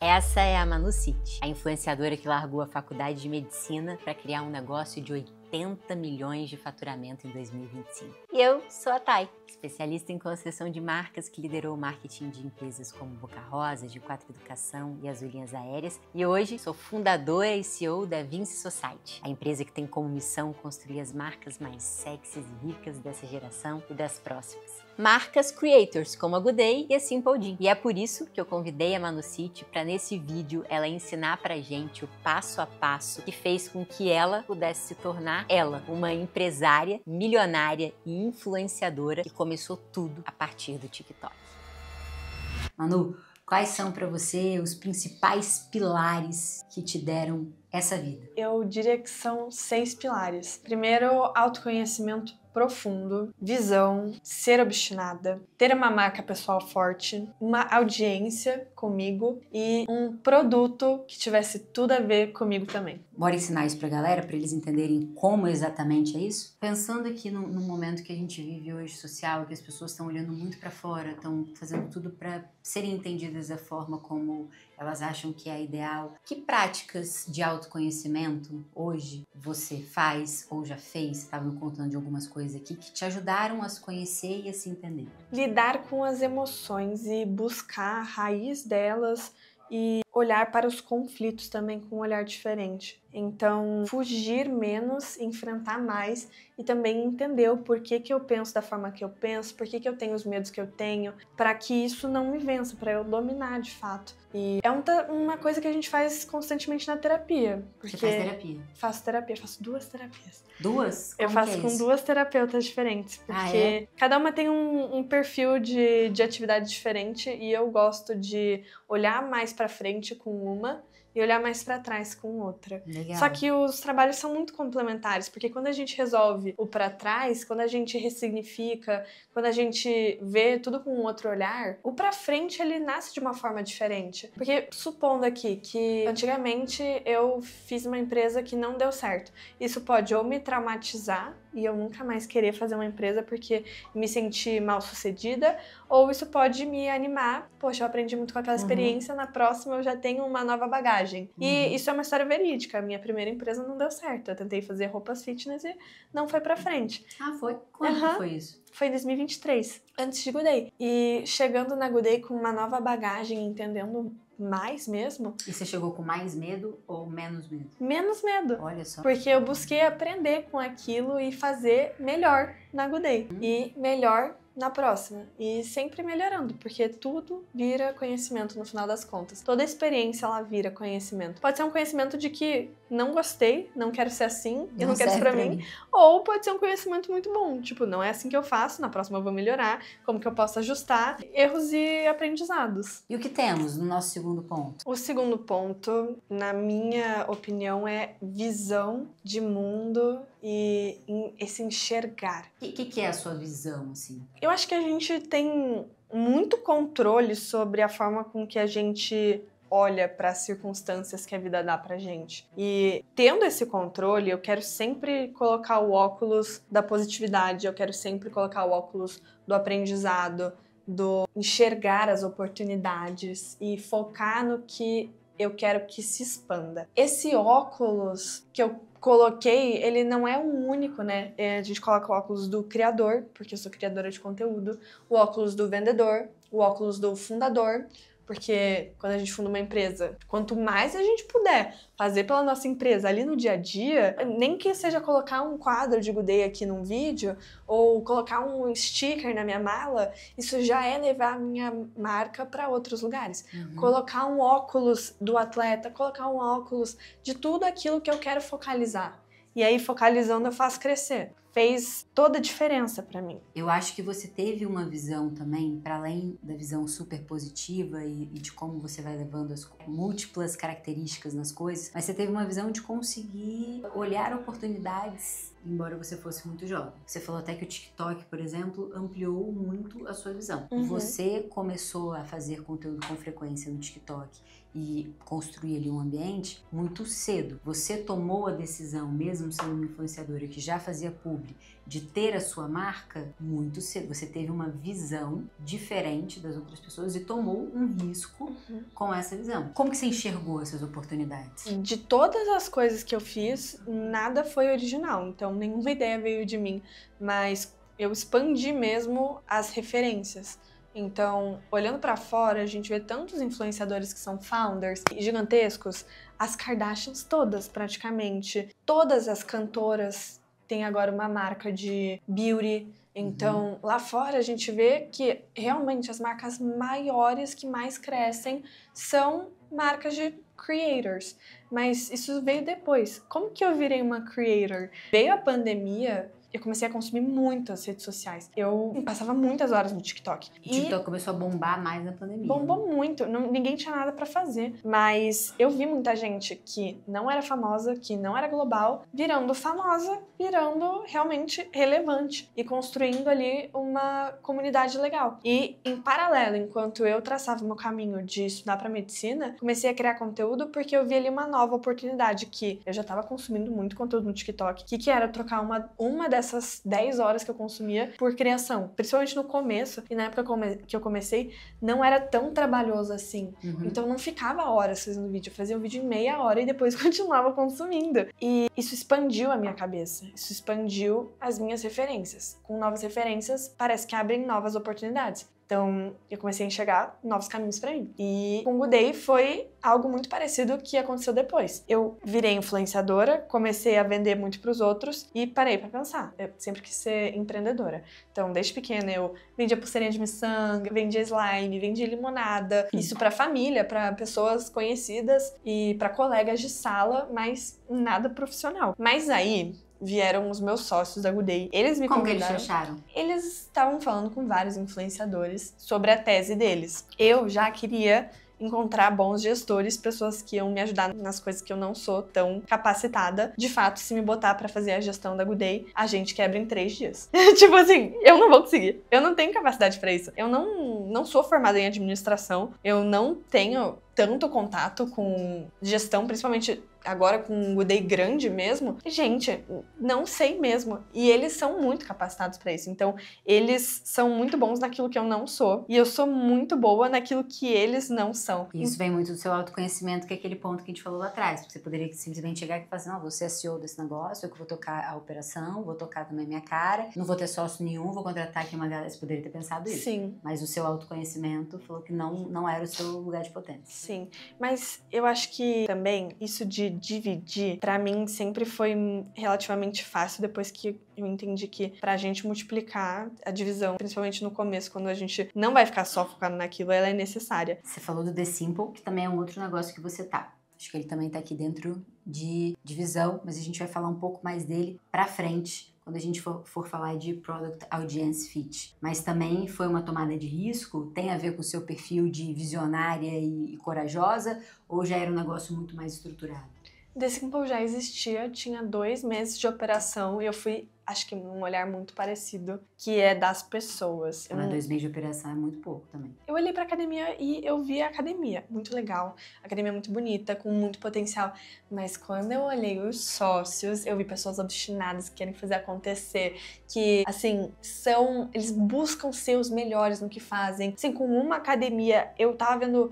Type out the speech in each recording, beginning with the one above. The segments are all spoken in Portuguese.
Essa é a Manu City, a influenciadora que largou a faculdade de medicina para criar um negócio de 80 milhões de faturamento em 2025. E eu sou a Thay, especialista em construção de marcas que liderou o marketing de empresas como Boca Rosa, G4 Educação e Azul Linhas Aéreas. E hoje sou fundadora e CEO da Vinci Society, a empresa que tem como missão construir as marcas mais sexys e ricas dessa geração e das próximas. Marcas creators como a Good Day e a Simple Jean. E é por isso que eu convidei a Manu City para nesse vídeo ela ensinar pra gente o passo a passo que fez com que ela pudesse se tornar uma empresária, milionária e influenciadora que começou tudo a partir do TikTok. Manu, quais são para você os principais pilares que te deram essa vida? Eu diria que são 6 pilares. Primeiro, autoconhecimento profundo, visão, ser obstinada, ter uma marca pessoal forte, uma audiência comigo e um produto que tivesse tudo a ver comigo também. Bora ensinar isso pra galera, pra eles entenderem como exatamente é isso? Pensando aqui no momento que a gente vive hoje social, que as pessoas estão olhando muito pra fora, estão fazendo tudo pra serem entendidas da forma como elas acham que é ideal. Que práticas de autoconhecimento hoje você faz ou já fez? Estava me contando de algumas coisas aqui que te ajudaram a se conhecer e a se entender. Lidar com as emoções e buscar a raiz delas e olhar para os conflitos também com um olhar diferente. Então, fugir menos, enfrentar mais e também entender o porquê que eu penso da forma que eu penso, porquê que eu tenho os medos que eu tenho, para que isso não me vença, para eu dominar de fato. E é uma coisa que a gente faz constantemente na terapia. Você faz terapia? Faço terapia, faço 2 terapias. 2? Eu faço com 2 terapeutas diferentes, porque cada uma tem um perfil de atividade diferente e eu gosto de olhar mais pra frente com uma e olhar mais pra trás com outra. Legal. Só que os trabalhos são muito complementares, porque quando a gente resolve o pra trás, quando a gente ressignifica, quando a gente vê tudo com um outro olhar, o pra frente ele nasce de uma forma diferente. Porque supondo aqui que antigamente eu fiz uma empresa que não deu certo, isso pode ou me traumatizar e eu nunca mais querer fazer uma empresa porque me senti mal sucedida, ou isso pode me animar, poxa, eu aprendi muito com aquela experiência, na próxima eu já tenho uma nova bagagem. E isso é uma história verídica, a minha primeira empresa não deu certo, eu tentei fazer roupas fitness e não foi pra frente. Ah, foi? Quando foi isso? Foi em 2023, antes de Good Day. E chegando na Good Day com uma nova bagagem, entendendo mais mesmo. E você chegou com mais medo ou menos medo? Menos medo. Olha só. Porque eu busquei aprender com aquilo e fazer melhor na Good Day. E melhor na próxima. E sempre melhorando, porque tudo vira conhecimento no final das contas. Toda experiência, ela vira conhecimento. Pode ser um conhecimento de que não gostei, não quero ser assim, eu não quero isso pra mim. Ou pode ser um conhecimento muito bom. Tipo, não é assim que eu faço, na próxima eu vou melhorar, como que eu posso ajustar. Erros e aprendizados. E o que temos no nosso segundo ponto? O segundo ponto, na minha opinião, é visão de mundo e esse enxergar. O que é a sua visão, assim? Eu acho que a gente tem muito controle sobre a forma com que a gente olha para as circunstâncias que a vida dá pra gente. E tendo esse controle, eu quero sempre colocar o óculos da positividade, eu quero sempre colocar o óculos do aprendizado, do enxergar as oportunidades e focar no que eu quero que se expanda. Esse óculos que eu coloquei, ele não é um único, né? A gente coloca o óculos do criador, porque eu sou criadora de conteúdo, o óculos do vendedor, o óculos do fundador, porque quando a gente funda uma empresa, quanto mais a gente puder fazer pela nossa empresa ali no dia a dia, nem que seja colocar um quadro de Good Day aqui num vídeo, ou colocar um sticker na minha mala, isso já é levar a minha marca para outros lugares. Colocar um óculos do atleta, colocar um óculos de tudo aquilo que eu quero focalizar. E aí, focalizando, eu faço crescer. Fez toda a diferença pra mim. Eu acho que você teve uma visão também, para além da visão super positiva e de como você vai levando as múltiplas características nas coisas, mas você teve uma visão de conseguir olhar oportunidades, embora você fosse muito jovem. Você falou até que o TikTok, por exemplo, ampliou muito a sua visão. Você começou a fazer conteúdo com frequência no TikTok e construir ali um ambiente muito cedo. Você tomou a decisão, mesmo sendo uma influenciadora que já fazia publi, vislumbre de ter a sua marca muito cedo. Você teve uma visão diferente das outras pessoas e tomou um risco com essa visão. Como que você enxergou essas oportunidades? De todas as coisas que eu fiz, nada foi original, então nenhuma ideia veio de mim, mas eu expandi mesmo as referências. Então, olhando pra fora, a gente vê tantos influenciadores que são founders gigantescos, as Kardashians todas, praticamente. Todas as cantoras têm agora uma marca de beauty. Então, lá fora a gente vê que realmente as marcas maiores que mais crescem são marcas de creators. Mas isso veio depois. Como que eu virei uma creator? Veio a pandemia, eu comecei a consumir muito as redes sociais. Eu passava muitas horas no TikTok. O TikTok começou a bombar mais na pandemia. Bombou muito. Ninguém tinha nada pra fazer. Mas eu vi muita gente que não era famosa, que não era global, virando famosa, virando realmente relevante e construindo ali uma comunidade legal. E, em paralelo, enquanto eu traçava o meu caminho de estudar pra medicina, comecei a criar conteúdo porque eu vi ali uma nova oportunidade que eu já tava consumindo muito conteúdo no TikTok, que era trocar uma dessas 10 horas que eu consumia por criação. Principalmente no começo, e na época que eu comecei, não era tão trabalhoso assim. Então eu não ficava horas fazendo vídeo, eu fazia um vídeo em meia hora e depois continuava consumindo. E isso expandiu a minha cabeça, isso expandiu as minhas referências. Com novas referências, parece que abrem novas oportunidades. Então, eu comecei a enxergar novos caminhos pra mim. E com o Good Day foi algo muito parecido que aconteceu depois. Eu virei influenciadora, comecei a vender muito pros outros e parei pra pensar. Eu sempre quis ser empreendedora. Então, desde pequena, eu vendia pulseirinha de miçanga, vendia slime, vendia limonada. Isso pra família, pra pessoas conhecidas e pra colegas de sala, mas nada profissional. Mas aí vieram os meus sócios da Good Day. Eles me convidaram. Como que eles acharam? Eles estavam falando com vários influenciadores sobre a tese deles. Eu já queria encontrar bons gestores, pessoas que iam me ajudar nas coisas que eu não sou tão capacitada. De fato, se me botar pra fazer a gestão da Good Day, a gente quebra em 3 dias. Tipo assim, eu não vou conseguir. Eu não tenho capacidade pra isso. Eu não sou formada em administração. Eu não tenho tanto contato com gestão, principalmente agora com um Good Day grande mesmo. Gente, não sei mesmo. E eles são muito capacitados pra isso. Então, eles são muito bons naquilo que eu não sou. E eu sou muito boa naquilo que eles não são. E isso vem muito do seu autoconhecimento, que é aquele ponto que a gente falou lá atrás. Porque você poderia simplesmente chegar e falar assim, não, você é CEO desse negócio, eu que vou tocar a operação, vou tocar também minha cara, não vou ter sócio nenhum, vou contratar aqui uma galera. Você poderia ter pensado isso. Sim. Mas o seu autoconhecimento falou que não era o seu lugar de potência. Sim. Mas eu acho que também isso de dividir, pra mim, sempre foi relativamente fácil depois que eu entendi que pra gente multiplicar a divisão, principalmente no começo, quando a gente não vai ficar só focado naquilo, ela é necessária. Você falou do The Simple, que também é um outro negócio que você tá. Acho que ele também tá aqui dentro de divisão, mas a gente vai falar um pouco mais dele pra frente, quando a gente for falar de Product Audience Fit. Mas também foi uma tomada de risco? Tem a ver com o seu perfil de visionária e corajosa? Ou já era um negócio muito mais estruturado? The Simple já existia, tinha 2 meses de operação e eu fui, acho que num olhar muito parecido, que é das pessoas. Mas 2 meses de operação é muito pouco também. Eu olhei pra academia e eu vi a academia, muito legal. A academia é muito bonita, com muito potencial. Mas quando eu olhei os sócios, eu vi pessoas obstinadas que querem fazer acontecer, que, assim, eles buscam ser os melhores no que fazem. Assim, com uma academia, eu tava vendo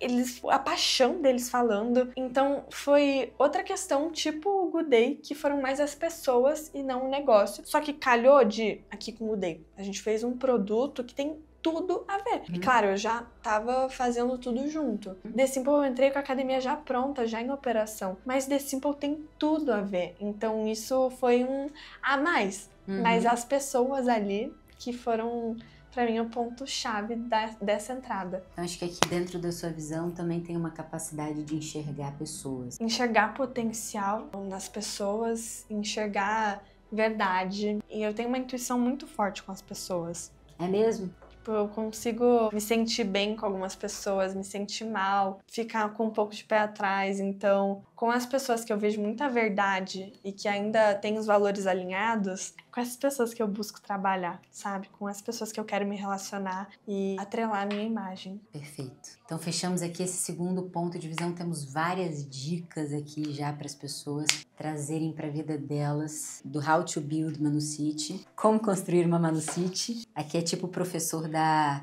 a paixão deles falando. Então, foi outra questão, tipo o Good Day, que foram mais as pessoas e não o negócio. Só que calhou aqui com o Good Day, a gente fez um produto que tem tudo a ver. E claro, eu já tava fazendo tudo junto. The Simple eu entrei com a academia já pronta, já em operação. Mas The Simple tem tudo a ver. Então isso foi um a mais. Mas as pessoas ali que foram, pra mim, o ponto-chave dessa entrada. Então acho que aqui dentro da sua visão também tem uma capacidade de enxergar pessoas. Enxergar potencial nas pessoas, enxergar verdade. E eu tenho uma intuição muito forte com as pessoas. É mesmo? Eu consigo me sentir bem com algumas pessoas, me sentir mal, ficar com um pouco de pé atrás. Então, com as pessoas que eu vejo muita verdade e que ainda têm os valores alinhados, com essas pessoas que eu busco trabalhar, sabe? Com as pessoas que eu quero me relacionar e atrelar a minha imagem. Perfeito. Então fechamos aqui esse segundo ponto de visão. Temos várias dicas aqui já para as pessoas trazerem para a vida delas do How to Build Manucity, como construir uma Manucity. Aqui é tipo o professor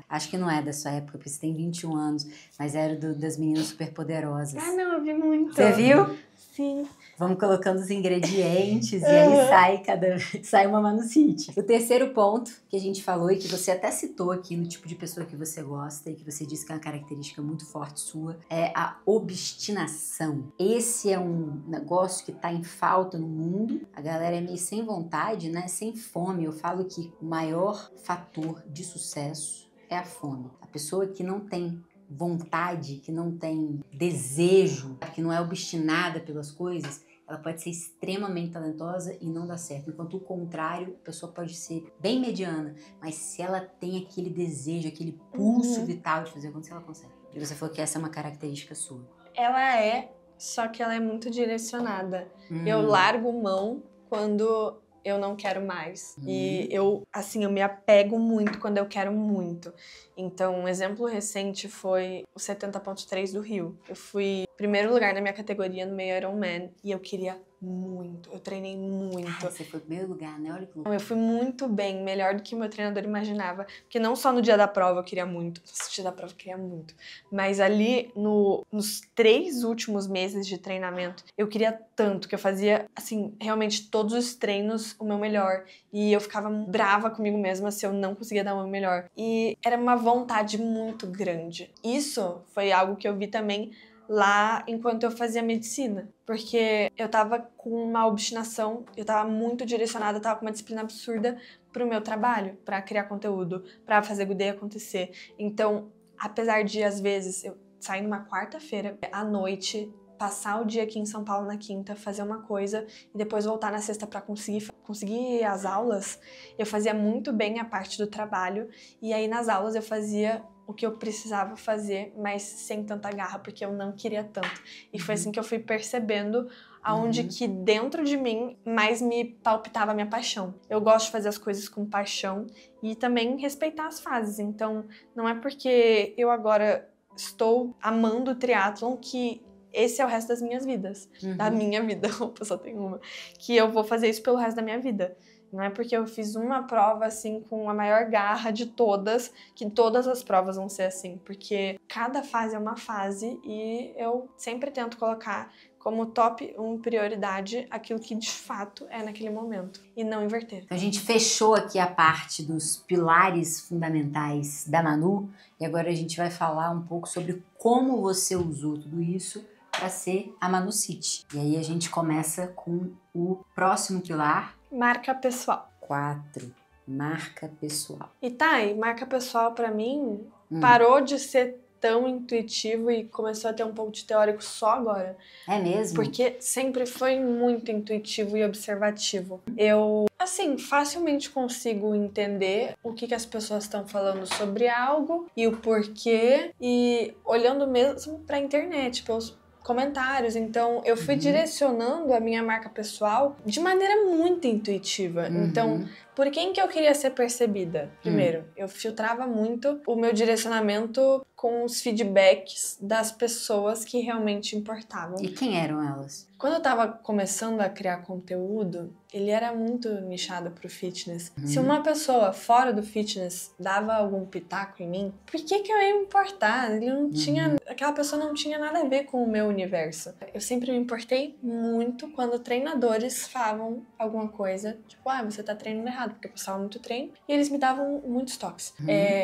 acho que não é da sua época, porque você tem 21 anos, mas era das meninas superpoderosas. Ah, não, eu vi muito. Você viu? Sim. Vamos colocando os ingredientes e aí sai uma Manucity. O terceiro ponto que a gente falou e que você até citou aqui no tipo de pessoa que você gosta e que você disse que é uma característica muito forte sua, é a obstinação. Esse é um negócio que tá em falta no mundo. A galera é meio sem vontade, né? Sem fome. Eu falo que o maior fator de sucesso é a fome. A pessoa que não tem vontade, que não tem desejo, que não é obstinada pelas coisas, ela pode ser extremamente talentosa e não dá certo. Enquanto o contrário, a pessoa pode ser bem mediana, mas se ela tem aquele desejo, aquele pulso vital de fazer acontecer, ela consegue. E você falou que essa é uma característica sua. Ela é, só que ela é muito direcionada. Eu largo mão quando eu não quero mais. E eu me apego muito quando eu quero muito. Então, um exemplo recente foi o 70.3 do Rio. Eu fui primeiro lugar na minha categoria no meio Ironman e eu queria muito. Eu treinei muito. Cara, você foi primeiro lugar, né? Olha que louco. Eu fui muito bem, melhor do que o meu treinador imaginava. Porque não só no dia da prova eu queria muito. No dia da prova eu queria muito. Mas ali, nos 3 últimos meses de treinamento, eu queria tanto que eu fazia, assim, realmente todos os treinos o meu melhor. E eu ficava brava comigo mesma se eu não conseguia dar o meu melhor. E era uma vontade muito grande. Isso foi algo que eu vi também lá enquanto eu fazia medicina, porque eu tava com uma obstinação, eu tava muito direcionada, eu tava com uma disciplina absurda pro meu trabalho, pra criar conteúdo, pra fazer Good Day acontecer. Então, apesar de, às vezes, eu sair numa quarta-feira à noite, passar o dia aqui em São Paulo na quinta, fazer uma coisa e depois voltar na sexta pra conseguir as aulas, eu fazia muito bem a parte do trabalho e aí nas aulas eu fazia o que eu precisava fazer, mas sem tanta garra, porque eu não queria tanto. E foi assim que eu fui percebendo aonde que dentro de mim mais me palpitava a minha paixão. Eu gosto de fazer as coisas com paixão e também respeitar as fases. Então, não é porque eu agora estou amando o triatlon que esse é o resto das minhas vidas. Da minha vida, opa, só tem uma. Que eu vou fazer isso pelo resto da minha vida. Não é porque eu fiz uma prova, assim, com a maior garra de todas, que todas as provas vão ser assim. Porque cada fase é uma fase e eu sempre tento colocar como top 1 prioridade aquilo que de fato é naquele momento. E não inverter. Então a gente fechou aqui a parte dos pilares fundamentais da Manu. E agora a gente vai falar um pouco sobre como você usou tudo isso para ser a Manucity. E aí a gente começa com o próximo pilar. Marca pessoal. 4. Marca pessoal. E Thay, marca pessoal pra mim parou de ser tão intuitivo e começou a ter um pouco de teórico só agora. É mesmo? Porque sempre foi muito intuitivo e observativo. Eu, assim, facilmente consigo entender o que as pessoas estão falando sobre algo e o porquê, e olhando mesmo pra internet, pelos comentários. Então eu fui direcionando a minha marca pessoal de maneira muito intuitiva. Então, por quem que eu queria ser percebida? Primeiro, eu filtrava muito o meu direcionamento com os feedbacks das pessoas que realmente importavam. E quem eram elas? Quando eu tava começando a criar conteúdo, ele era muito nichado pro fitness. Se uma pessoa fora do fitness dava algum pitaco em mim, por que que eu ia me importar? Ele não tinha, aquela pessoa não tinha nada a ver com o meu universo. Eu sempre me importei muito quando treinadores falavam alguma coisa, tipo, você tá treinando errado, porque eu postava muito treino, e eles me davam muitos toques.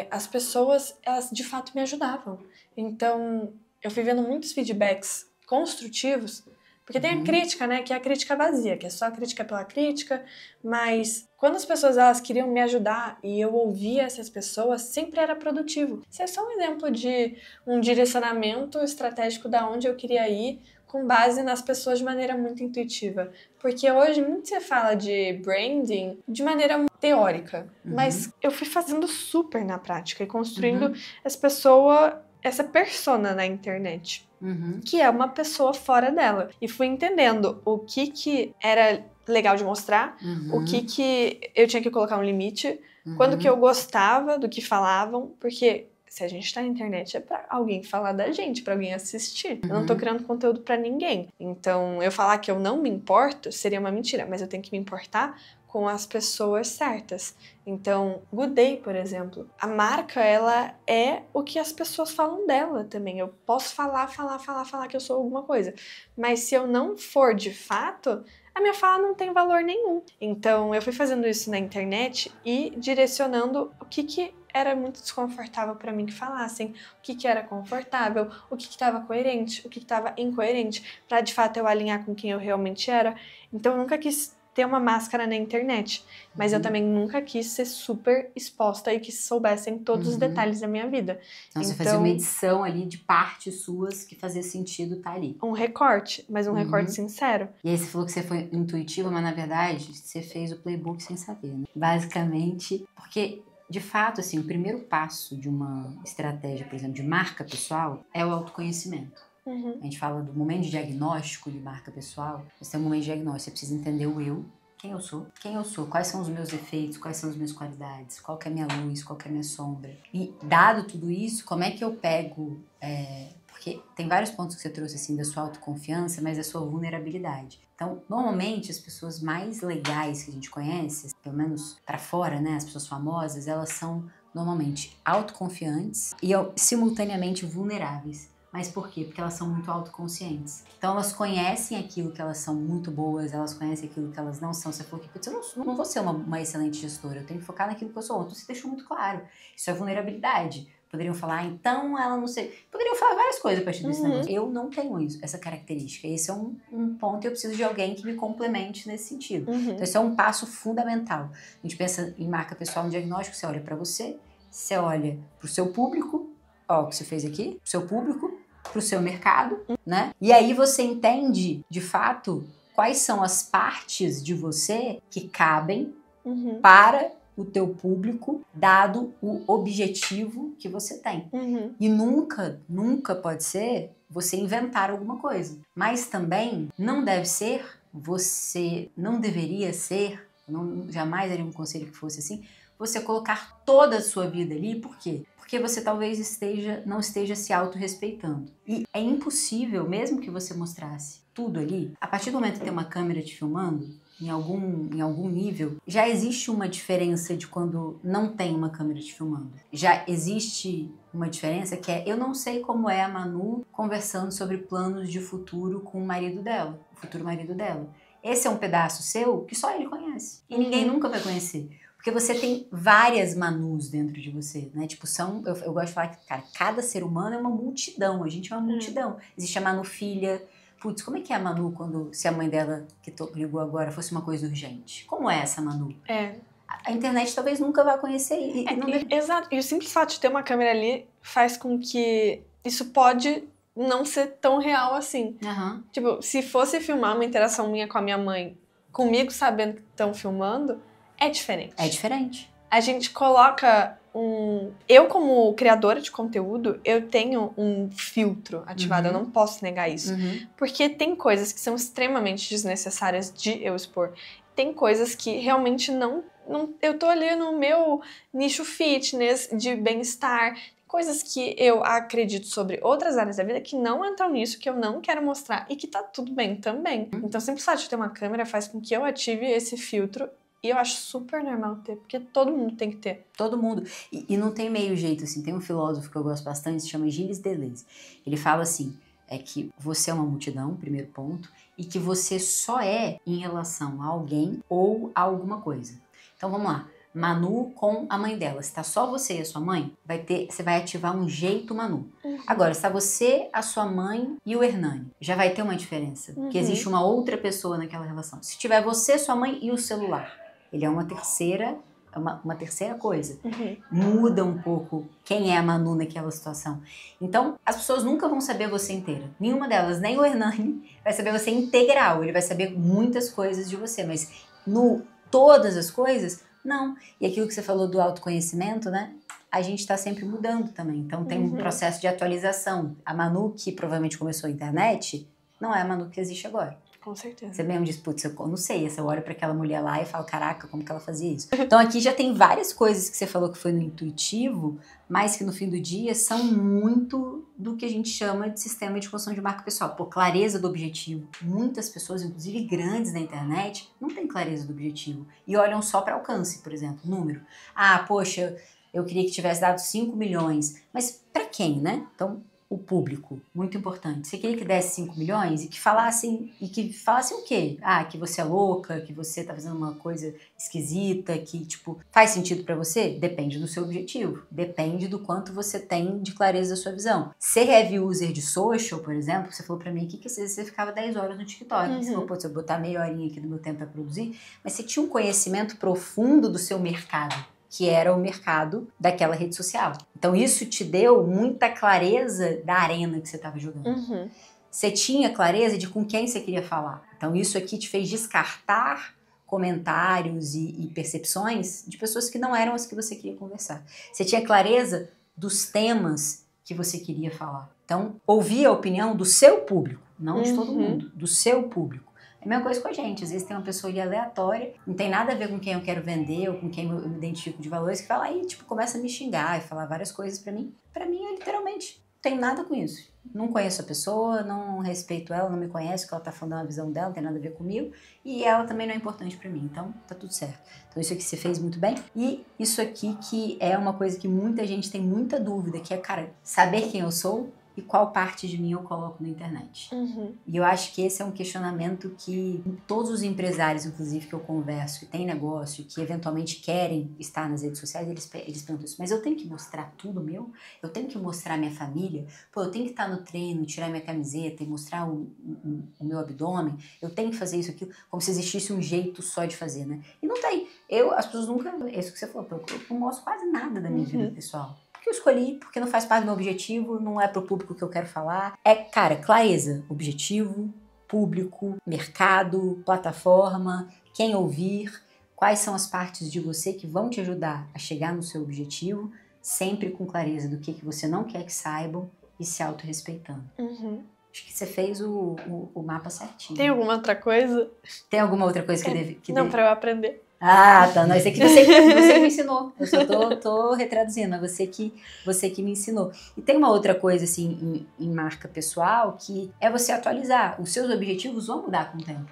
As pessoas, elas de fato me ajudavam. Então, eu fui vendo muitos feedbacks construtivos Porque tem a crítica, né? Que é a crítica vazia, que é só a crítica pela crítica. Mas quando as pessoas elas queriam me ajudar e eu ouvia essas pessoas, sempre era produtivo. Isso é só um exemplo de um direcionamento estratégico da onde eu queria ir, com base nas pessoas de maneira muito intuitiva. Porque hoje muito se fala de branding de maneira teórica, mas eu fui fazendo super na prática e construindo essa persona na internet. Que é uma pessoa fora dela. E fui entendendo o que era legal de mostrar, o que eu tinha que colocar um limite, quando que eu gostava do que falavam, porque se a gente tá na internet é pra alguém falar da gente, pra alguém assistir. Eu não tô criando conteúdo pra ninguém. Então, eu falar que eu não me importo seria uma mentira, mas eu tenho que me importar com as pessoas certas. Então, Good Day, por exemplo, a marca, ela é o que as pessoas falam dela também. Eu posso falar que eu sou alguma coisa, mas se eu não for de fato, a minha fala não tem valor nenhum. Então, eu fui fazendo isso na internet e direcionando o que era muito desconfortável para mim que falassem, o que era confortável, o que estava coerente, o que estava incoerente, para de fato eu alinhar com quem eu realmente era. Então, eu nunca quis ter uma máscara na internet, mas eu também nunca quis ser super exposta e que soubessem todos os detalhes da minha vida. Então, você fazia uma edição ali de partes suas que fazia sentido estar ali. Um recorte, mas um recorte sincero. E aí você falou que você foi intuitiva, mas na verdade você fez o playbook sem saber, né? Basicamente, porque de fato, assim, o primeiro passo de uma estratégia, por exemplo, de marca pessoal é o autoconhecimento. A gente fala do momento de diagnóstico de marca pessoal. Você tem um momento de diagnóstico, você precisa entender o eu, quem eu sou, quais são os meus defeitos, quais são as minhas qualidades, qual que é a minha luz, qual que é a minha sombra. E dado tudo isso, como é que eu pego... Porque tem vários pontos que você trouxe, assim, da sua autoconfiança, mas da sua vulnerabilidade. Então, normalmente, as pessoas mais legais que a gente conhece, pelo menos pra fora, né, as pessoas famosas, elas são normalmente autoconfiantes e simultaneamente vulneráveis. Mas por quê? Porque elas são muito autoconscientes. Então elas conhecem aquilo que elas são muito boas, elas conhecem aquilo que elas não são. Você falou que, putz, eu não vou ser uma excelente gestora, eu tenho que focar naquilo que eu sou. Então você deixou muito claro. Isso é vulnerabilidade. Poderiam falar, então ela não sei... Poderiam falar várias coisas a partir desse negócio. Eu não tenho essa característica. Esse é um ponto e eu preciso de alguém que me complemente nesse sentido. Então esse é um passo fundamental. A gente pensa em marca pessoal, no diagnóstico, você olha pra você olha pro seu público, ó, o que você fez aqui, pro seu público, pro seu mercado, né? E aí você entende, de fato, quais são as partes de você que cabem para o teu público, dado o objetivo que você tem. E nunca pode ser você inventar alguma coisa. Mas também não deve ser, você não deveria ser, jamais daria um conselho que fosse assim, você colocar toda a sua vida ali, por quê? Porque você talvez não esteja se autorrespeitando. E é impossível, mesmo que você mostrasse tudo ali, a partir do momento que tem uma câmera te filmando, em algum nível, já existe uma diferença de quando não tem uma câmera te filmando. Já existe uma diferença que é, eu não sei como é a Manu conversando sobre planos de futuro com o futuro marido dela. Esse é um pedaço seu que só ele conhece. E ninguém nunca vai conhecer. Porque você tem várias Manus dentro de você, né? Tipo, eu gosto de falar que, cara, cada ser humano é uma multidão. A gente é uma multidão. Existe a Manu filha. Putz, como é que é a Manu se a mãe dela, que ligou agora, fosse uma coisa urgente? Como é essa Manu? A internet talvez nunca vá conhecer. Exato. E o simples fato de ter uma câmera ali faz com que isso pode não ser tão real assim. Tipo, se fosse filmar uma interação minha com a minha mãe, comigo sabendo que estão filmando, é diferente. É diferente. A gente coloca Eu, como criadora de conteúdo, eu tenho um filtro ativado. Eu não posso negar isso. Porque tem coisas que são extremamente desnecessárias de eu expor. Tem coisas que realmente não... Eu tô ali no meu nicho fitness, de bem-estar. Coisas que eu acredito sobre outras áreas da vida que não entram nisso, que eu não quero mostrar. E que tá tudo bem também. Então, sempre o fato de ter uma câmera faz com que eu ative esse filtro. E eu acho super normal ter, porque todo mundo tem que ter. Todo mundo. E não tem meio jeito, assim. Tem um filósofo que eu gosto bastante, se chama Gilles Deleuze. Ele fala assim, que você é uma multidão, primeiro ponto, e que você só é em relação a alguém ou a alguma coisa. Então, vamos lá. Manu com a mãe dela. Se tá só você e a sua mãe, você vai ativar um jeito Manu. Agora, se tá você, a sua mãe e o Hernani, já vai ter uma diferença. Porque existe uma outra pessoa naquela relação. Se tiver você, sua mãe e o celular, ele é uma terceira coisa. Muda um pouco quem é a Manu naquela situação. Então, as pessoas nunca vão saber você inteira. Nenhuma delas, nem o Hernani, vai saber você integral. Ele vai saber muitas coisas de você, mas todas as coisas, não. E aquilo que você falou do autoconhecimento, né? A gente está sempre mudando também. Então, tem um processo de atualização. A Manu, que provavelmente começou a internet, não é a Manu que existe agora. Com certeza. Você mesmo diz, putz, eu não sei. Eu olho para aquela mulher lá e falo, caraca, como que ela fazia isso? Então, aqui já tem várias coisas que você falou que foi no intuitivo, mas que no fim do dia são muito do que a gente chama de sistema de construção de marca pessoal. Pô, clareza do objetivo. Muitas pessoas, inclusive grandes na internet, não têm clareza do objetivo. E olham só para alcance, por exemplo, número. Ah, poxa, eu queria que tivesse dado 5 milhões. Mas para quem, né? Então, o público, muito importante. Você queria que desse 5 milhões e que falassem o quê? Ah, que você é louca, que você tá fazendo uma coisa esquisita, que, tipo, faz sentido pra você? Depende do seu objetivo. Depende do quanto você tem de clareza da sua visão. Ser heavy user de social, por exemplo, você falou pra mim aqui que você ficava 10 horas no TikTok. Você falou, pô, se eu botar meia horinha aqui do meu tempo pra produzir, mas você tinha um conhecimento profundo do seu mercado, que era o mercado daquela rede social. Então isso te deu muita clareza da arena que você estava jogando. Você tinha clareza de com quem você queria falar. Então isso aqui te fez descartar comentários e percepções de pessoas que não eram as que você queria conversar. Você tinha clareza dos temas que você queria falar. Então, ouvir a opinião do seu público, não de todo mundo, do seu público. É a mesma coisa com a gente. Às vezes tem uma pessoa ali aleatória, não tem nada a ver com quem eu quero vender ou com quem eu me identifico de valores, que fala aí, tipo, começa a me xingar e falar várias coisas pra mim. Pra mim, eu literalmente não tenho nada com isso. Não conheço a pessoa, não respeito ela, não me conhece, o que ela tá falando é uma visão dela, não tem nada a ver comigo. E ela também não é importante pra mim, então tá tudo certo. Então isso aqui você fez muito bem. E isso aqui que é uma coisa que muita gente tem muita dúvida, que é, cara, saber quem eu sou e qual parte de mim eu coloco na internet. E eu acho que esse é um questionamento que todos os empresários, inclusive, que eu converso, que têm negócio, que eventualmente querem estar nas redes sociais, eles perguntam isso. Mas eu tenho que mostrar tudo meu? Eu tenho que mostrar minha família? Pô, eu tenho que estar no treino, tirar minha camiseta e mostrar o meu abdômen? Eu tenho que fazer isso, aquilo? Como se existisse um jeito só de fazer, né? E não tem. As pessoas nunca... É isso que você falou, eu não mostro quase nada da minha vida pessoal. Eu escolhi, porque não faz parte do meu objetivo, não é pro público que eu quero falar. É, cara, clareza, objetivo, público, mercado, plataforma, quem ouvir, quais são as partes de você que vão te ajudar a chegar no seu objetivo, sempre com clareza do que você não quer que saibam e se autorrespeitando. Acho que você fez o mapa certinho. Tem alguma outra coisa? Tem alguma outra coisa que não, pra eu aprender. Ah, tá. Não, isso aqui você que me ensinou. Eu só tô retraduzindo, é você que me ensinou. E tem uma outra coisa, assim, em marca pessoal, que é você atualizar. Os seus objetivos vão mudar com o tempo.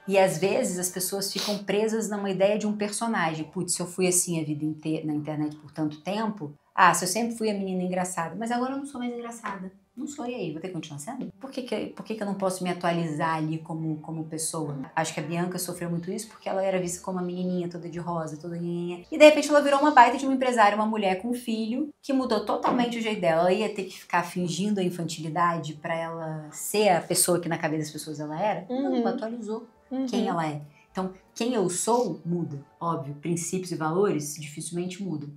E às vezes as pessoas ficam presas numa ideia de um personagem. Putz, se eu fui assim a vida inteira na internet por tanto tempo, se eu sempre fui a menina engraçada, mas agora eu não sou mais engraçada. Não sou, e aí? Vou ter que continuar sendo? Por que eu não posso me atualizar ali como pessoa? Acho que a Bianca sofreu muito isso porque ela era vista como uma menininha toda de rosa, toda nhenhenha. E de repente ela virou uma baita de uma empresária, uma mulher com um filho que mudou totalmente o jeito dela. Ela ia ter que ficar fingindo a infantilidade pra ela ser a pessoa que na cabeça das pessoas ela era? Não, atualizou quem ela é. Então, quem eu sou muda, óbvio. Princípios e valores dificilmente mudam.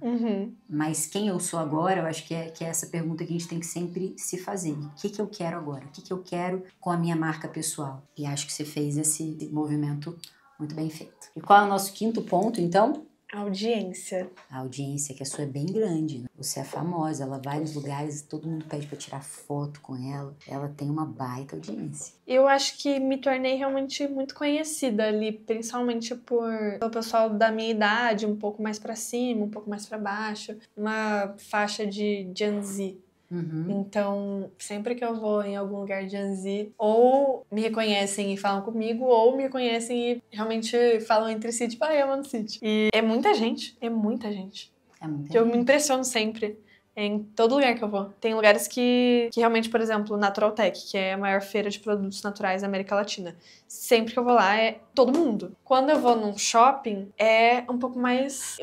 Mas quem eu sou agora, eu acho que é essa pergunta que a gente tem que sempre se fazer. O que eu quero agora? O que eu quero com a minha marca pessoal? E acho que você fez esse movimento muito bem feito. E qual é o nosso quinto ponto, então? Audiência. A audiência, que a sua é bem grande, né? Você é famosa, ela vai nos lugares, todo mundo pede pra tirar foto com ela. Ela tem uma baita audiência. Eu acho que me tornei realmente muito conhecida ali, principalmente pelo pessoal da minha idade, um pouco mais pra cima, um pouco mais pra baixo. Uma faixa de Gen Z. Então, sempre que eu vou em algum lugar de Gen Z, ou me reconhecem e falam comigo, ou me reconhecem e realmente falam entre si, tipo, eu amo City. E é muita gente, é muita gente. É muita Eu gente. me impressiono sempre. em todo lugar que eu vou. Tem lugares que realmente, por exemplo, Naturaltech, que é a maior feira de produtos naturais da América Latina. Sempre que eu vou lá é todo mundo. Quando eu vou num shopping, é um pouco mais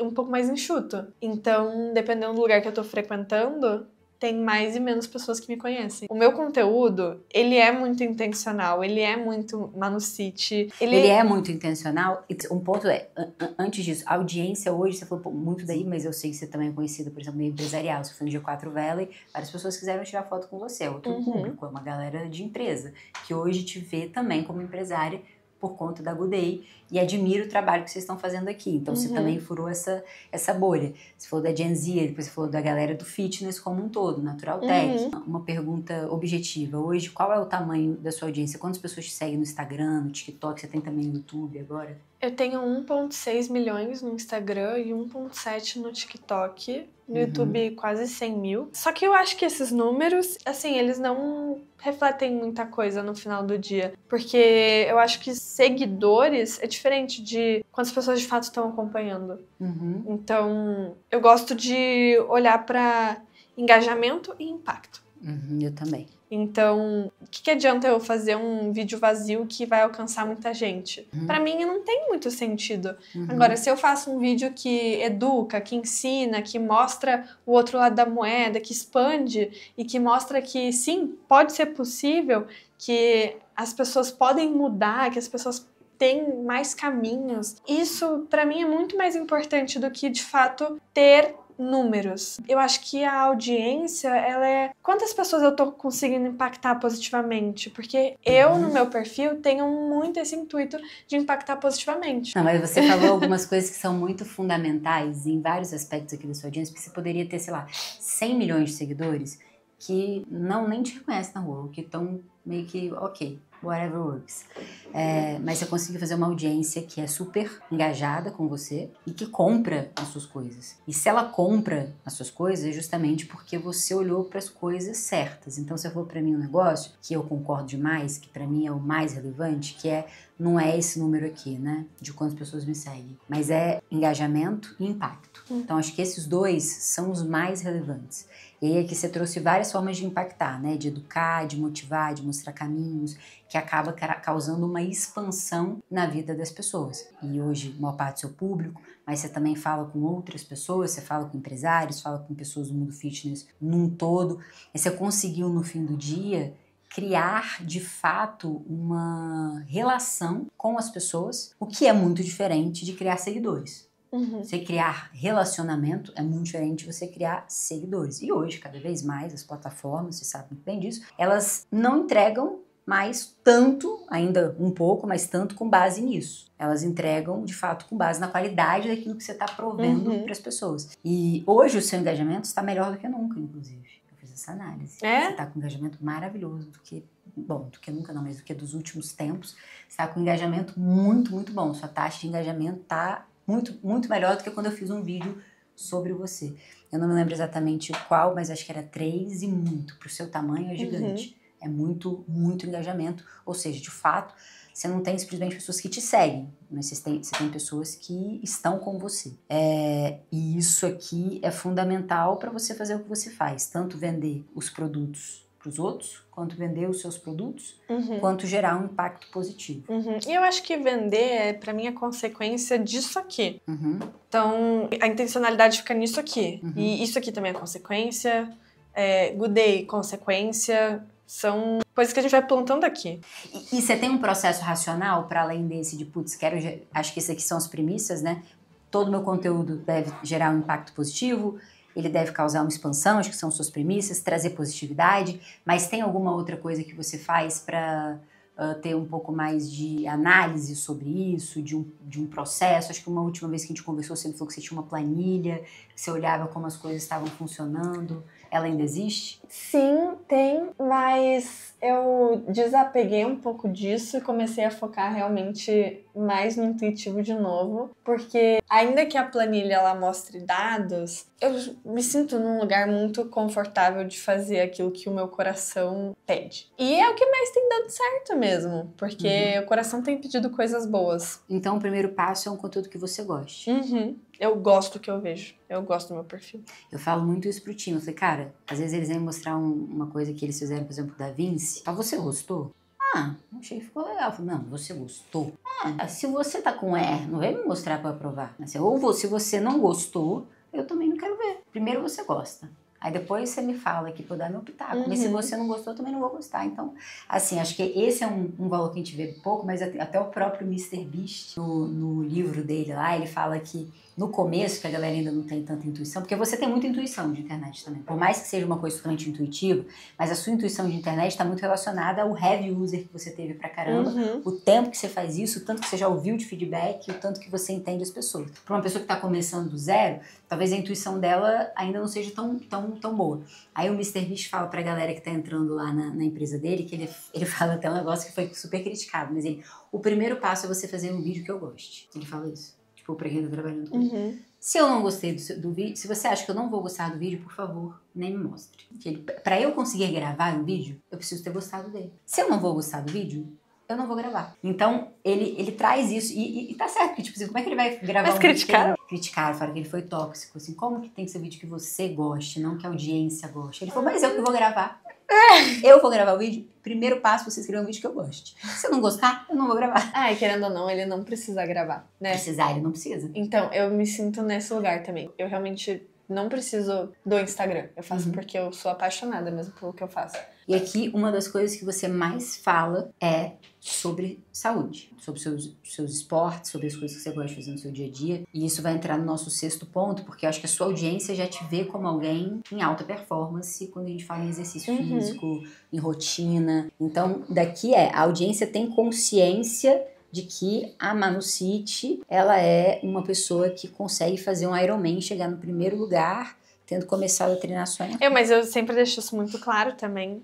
enxuto. Então, dependendo do lugar que eu tô frequentando, tem mais e menos pessoas que me conhecem. O meu conteúdo, ele é muito intencional, ele é muito Manucity. Ele é muito intencional. Um ponto é, antes disso, a audiência hoje, você falou muito daí, mas eu sei que você também é conhecida, por exemplo, meio empresarial. Você foi no G4 Valley, várias pessoas quiseram tirar foto com você. É outro público, é uma galera de empresa, que hoje te vê também como empresária por conta da Good Day e admira o trabalho que vocês estão fazendo aqui. Então, você também furou essa bolha. Você falou da Gen Z, depois você falou da galera do fitness como um todo, Naturaltech. Uma pergunta objetiva. Hoje, qual é o tamanho da sua audiência? Quantas pessoas te seguem no Instagram, no TikTok? Você tem também no YouTube agora? Eu tenho 1,6 milhões no Instagram e 1,7 no TikTok. No YouTube, quase 100 mil. Só que eu acho que esses números, assim, eles não refletem muita coisa no final do dia. Porque eu acho que seguidores é diferente de quantas pessoas de fato estão acompanhando. Então, eu gosto de olhar para engajamento e impacto. Eu também. Então, o que adianta eu fazer um vídeo vazio que vai alcançar muita gente? Pra mim, não tem muito sentido. Agora, se eu faço um vídeo que educa, que ensina, que mostra o outro lado da moeda, que expande e que mostra que, sim, pode ser possível, que as pessoas podem mudar, que as pessoas têm mais caminhos, isso, pra mim, é muito mais importante do que, de fato, ter números. Eu acho que a audiência, ela é quantas pessoas eu tô conseguindo impactar positivamente, porque eu no meu perfil tenho muito esse intuito de impactar positivamente. Não, mas você falou algumas coisas que são muito fundamentais em vários aspectos aqui da sua audiência, porque você poderia ter, sei lá, 100 milhões de seguidores que nem te reconhecem na rua, que estão meio que, ok, whatever works. Mas você conseguiu fazer uma audiência que é super engajada com você e que compra as suas coisas. E se ela compra as suas coisas, é justamente porque você olhou para as coisas certas. Então, você falou para mim um negócio que eu concordo demais, que para mim é o mais relevante, que não é esse número aqui, né, de quantas pessoas me seguem, mas é engajamento e impacto. Então, acho que esses dois são os mais relevantes. E aí aqui você trouxe várias formas de impactar, né? De educar, de motivar, de mostrar caminhos, que acaba causando uma expansão na vida das pessoas. E hoje, a maior parte do seu público, mas você também fala com outras pessoas, você fala com empresários, fala com pessoas do mundo fitness num todo. E você conseguiu, no fim do dia, criar, de fato, uma relação com as pessoas, o que é muito diferente de criar seguidores. Você criar relacionamento é muito diferente de você criar seguidores. E hoje, cada vez mais, as plataformas, você sabe muito bem disso, elas não entregam mais tanto, ainda um pouco, mas tanto com base nisso. Elas entregam, de fato, com base na qualidade daquilo que você está provendo para as pessoas. E hoje o seu engajamento está melhor do que nunca, inclusive. Eu fiz essa análise. Você está com um engajamento maravilhoso do que nunca não, mas do que dos últimos tempos. Você está com um engajamento muito, muito bom. Sua taxa de engajamento está muito, muito melhor do que quando eu fiz um vídeo sobre você. Eu não me lembro exatamente qual, mas acho que era 3 e muito. Pro seu tamanho é gigante. É muito, muito engajamento. Ou seja, de fato, você não tem simplesmente pessoas que te seguem, mas você tem pessoas que estão com você. E isso aqui é fundamental para você fazer o que você faz. Tanto vender os produtos para os outros, quanto vender os seus produtos, quanto gerar um impacto positivo. E eu acho que vender, para mim, é consequência disso aqui. Então, a intencionalidade fica nisso aqui. E isso aqui também é consequência. Good Day, consequência. São coisas que a gente vai plantando aqui. E você tem um processo racional para além desse de, acho que essas aqui são as premissas, né? Todo meu conteúdo deve gerar um impacto positivo, ele deve causar uma expansão, acho que são suas premissas, trazer positividade, mas tem alguma outra coisa que você faz para ter um pouco mais de análise sobre isso, de um processo? Acho que uma última vez que a gente conversou, você falou que você tinha uma planilha, que você olhava como as coisas estavam funcionando. Ela ainda existe? Sim, tem, mas eu desapeguei um pouco disso e comecei a focar realmente mais no intuitivo de novo, porque ainda que a planilha ela mostre dados, eu me sinto num lugar muito confortável de fazer aquilo que o meu coração pede. E é o que mais tem dado certo mesmo, porque o coração tem pedido coisas boas. Então o primeiro passo é um conteúdo que você goste. Eu gosto do que eu vejo. Eu gosto do meu perfil. Eu falo muito isso pro time. Eu falei, cara, às vezes eles vêm mostrar uma coisa que eles fizeram, por exemplo, da Vinci. Ah, você gostou? Ah, achei que ficou legal. Eu falei, não, você gostou? Ah, se você tá com R, não vem me mostrar pra eu aprovar. Ou se você não gostou, eu também não quero ver. Primeiro você gosta. Aí depois você me fala aqui pra eu dar meu pitaco. Mas se você não gostou, eu também não vou gostar. Então, assim, acho que esse é um valor que a gente vê pouco, mas até o próprio Mr. Beast, no livro dele lá, ele fala que no começo, que a galera ainda não tem tanta intuição, porque você tem muita intuição de internet também. Por mais que seja uma coisa totalmente intuitiva, mas a sua intuição de internet está muito relacionada ao heavy user que você teve pra caramba, o tempo que você faz isso, o tanto que você já ouviu de feedback, o tanto que você entende as pessoas. Para uma pessoa que está começando do zero, talvez a intuição dela ainda não seja tão boa. Aí o Mr. Beast fala pra galera que tá entrando lá na empresa dele, que ele fala até um negócio que foi super criticado, mas o primeiro passo é você fazer um vídeo que eu goste. Ele fala isso. Tipo, pra quem tá trabalhando com ele. Se eu não gostei do vídeo, se você acha que eu não vou gostar do vídeo, por favor, nem me mostre. Pra eu conseguir gravar um vídeo, eu preciso ter gostado dele. Se eu não vou gostar do vídeo, eu não vou gravar. Então, ele traz isso. E tá certo, porque, tipo assim, como é que ele vai gravar um vídeo? Criticaram, falaram que ele foi tóxico. Assim, como que tem que ser um vídeo que você goste, não que a audiência goste? Ele falou, mas eu que vou gravar. Eu vou gravar o vídeo. Primeiro passo, você escrever um vídeo que eu goste. Se eu não gostar, eu não vou gravar. E querendo ou não, ele não precisa gravar, né? Precisar, ele não precisa. Então, eu me sinto nesse lugar também. Eu realmente não preciso do Instagram. Eu faço porque eu sou apaixonada mesmo pelo que eu faço. E aqui, uma das coisas que você mais fala é sobre saúde, sobre seus esportes, sobre as coisas que você gosta de fazer no seu dia a dia. E isso vai entrar no nosso sexto ponto, porque eu acho que a sua audiência já te vê como alguém em alta performance quando a gente fala em exercício físico, em rotina. Então, daqui a audiência tem consciência de que a Manu City, ela é uma pessoa que consegue fazer um Ironman, chegar no primeiro lugar, tendo começado a treinar só em... Mas eu sempre deixo isso muito claro também,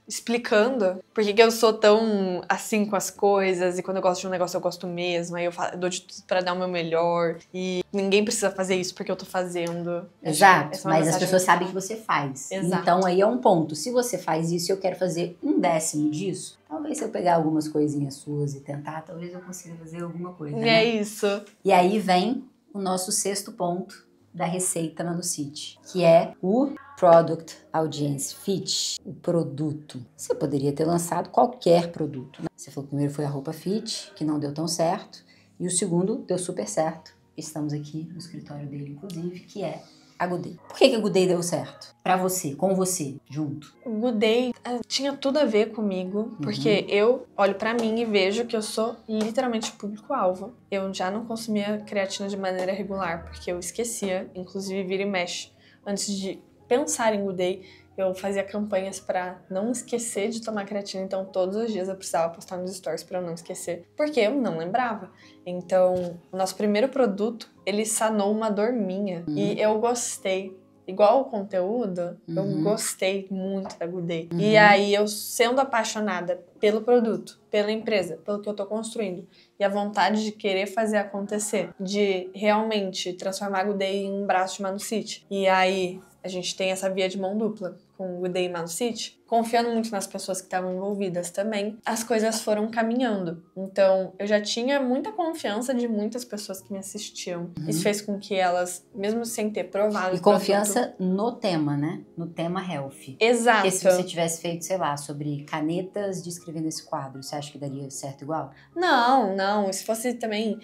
explicando por que eu sou tão assim com as coisas, e quando eu gosto de um negócio eu gosto mesmo, aí eu dou de tudo pra dar o meu melhor, e ninguém precisa fazer isso porque eu tô fazendo. Exato, mas as pessoas sabem que você faz. Exato. Então aí é um ponto. Se você faz isso e eu quero fazer 1/10 disso, talvez se eu pegar algumas coisinhas suas e tentar, talvez eu consiga fazer alguma coisa. É isso. E aí vem o nosso sexto ponto da receita Manu City, que é o Product Audience Fit, o produto. Você poderia ter lançado qualquer produto, né? Você falou que o primeiro foi a roupa fit, que não deu tão certo, e o segundo deu super certo. Estamos aqui no escritório dele, inclusive, que é a Good Day. Por que a Good Day deu certo? Pra você, com você, junto. O Good Day tinha tudo a ver comigo, porque eu olho pra mim e vejo que eu sou literalmente público-alvo. Eu já não consumia creatina de maneira regular, porque eu esquecia, inclusive vira e mexe. Antes de pensar em Good Day, eu fazia campanhas pra não esquecer de tomar creatina, então todos os dias eu precisava postar nos stories pra eu não esquecer, porque eu não lembrava. Então, o nosso primeiro produto, ele sanou uma dor minha, e eu gostei. Igual o conteúdo, eu gostei muito da Good Day. E aí, eu sendo apaixonada pelo produto, pela empresa, pelo que eu tô construindo, e a vontade de querer fazer acontecer, de realmente transformar a Good Day em um braço de Manu City. E aí, a gente tem essa via de mão dupla com o Good Day e Manu City, confiando muito nas pessoas que estavam envolvidas também, as coisas foram caminhando. Então, eu já tinha muita confiança de muitas pessoas que me assistiam. Isso fez com que elas, mesmo sem ter provado... E confiança no tema, né? No tema health. Exato. Porque se você tivesse feito, sei lá, sobre canetas de escrever nesse quadro, você acha que daria certo igual? Não. Se fosse também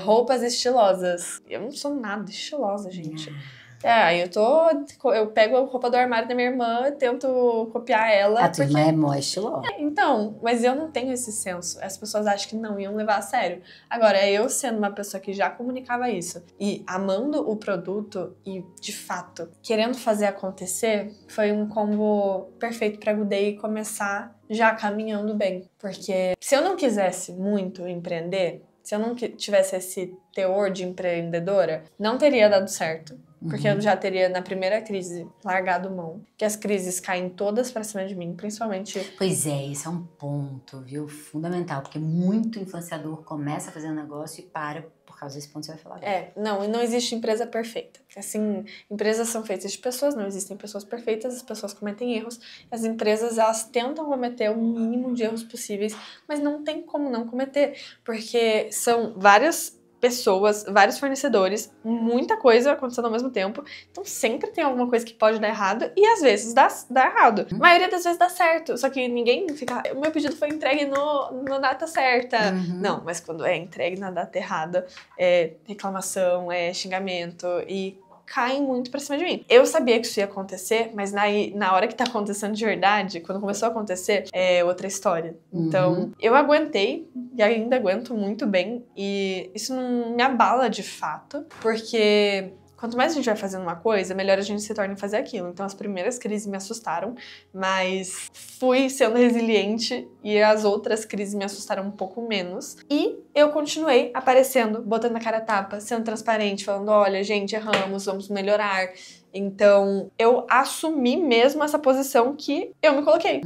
roupas estilosas. Eu não sou nada estilosa, gente. Eu pego a roupa do armário da minha irmã, tento copiar ela. A tua irmã é mó estilosa. Então, mas eu não tenho esse senso. As pessoas acham que não iam levar a sério. Agora, eu sendo uma pessoa que já comunicava isso e amando o produto e, de fato, querendo fazer acontecer, foi um combo perfeito pra Good Day começar já caminhando bem. Porque se eu não quisesse muito empreender, se eu não tivesse esse teor de empreendedora, não teria dado certo. Porque eu já teria, na primeira crise, largado mão. Que as crises caem todas pra cima de mim, principalmente... Pois é, esse é um ponto, viu? Fundamental. Porque muito influenciador começa a fazer um negócio e para por causa desse ponto que você vai falar agora. Não existe empresa perfeita. Assim, empresas são feitas de pessoas, não existem pessoas perfeitas, as pessoas cometem erros. As empresas, elas tentam cometer o mínimo de erros possíveis, mas não tem como não cometer. Porque são várias pessoas, vários fornecedores, muita coisa acontecendo ao mesmo tempo. Então sempre tem alguma coisa que pode dar errado e às vezes dá errado. A maioria das vezes dá certo, só que ninguém fica, o meu pedido foi entregue na data certa. Não, mas quando é entregue na data errada, é reclamação, é xingamento e caem muito pra cima de mim. Eu sabia que isso ia acontecer, mas na hora que tá acontecendo de verdade, quando começou a acontecer, é outra história. Então, eu aguentei e ainda aguento muito bem e isso não me abala de fato, porque quanto mais a gente vai fazendo uma coisa, melhor a gente se torna em fazer aquilo. Então, as primeiras crises me assustaram, mas fui sendo resiliente e as outras crises me assustaram um pouco menos. E eu continuei aparecendo, botando a cara a tapa, sendo transparente, falando, olha, gente, erramos, vamos melhorar. Então, eu assumi mesmo essa posição que eu me coloquei.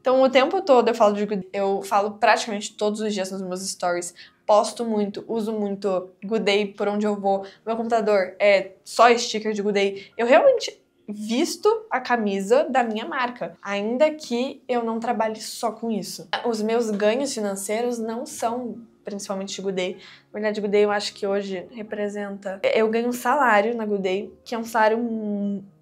Então, o tempo todo eu falo praticamente todos os dias nos meus stories, posto muito, uso muito Good Day por onde eu vou. Meu computador é só sticker de Good Day. Eu realmente visto a camisa da minha marca, ainda que eu não trabalhe só com isso. Os meus ganhos financeiros não são principalmente de Good Day. Na verdade, Good Day eu acho que hoje representa... Eu ganho um salário na Good Day, que é um salário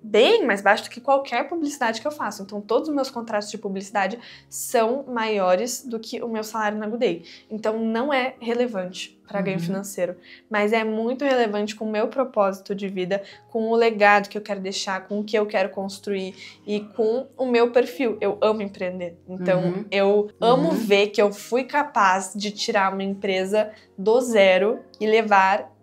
bem mais baixo do que qualquer publicidade que eu faço. Então, todos os meus contratos de publicidade são maiores do que o meu salário na Good Day. Então, não é relevante para ganho financeiro, mas é muito relevante com o meu propósito de vida, com o legado que eu quero deixar, com o que eu quero construir e com o meu perfil. Eu amo empreender. Então, eu amo ver que eu fui capaz de tirar uma empresa do zero e levar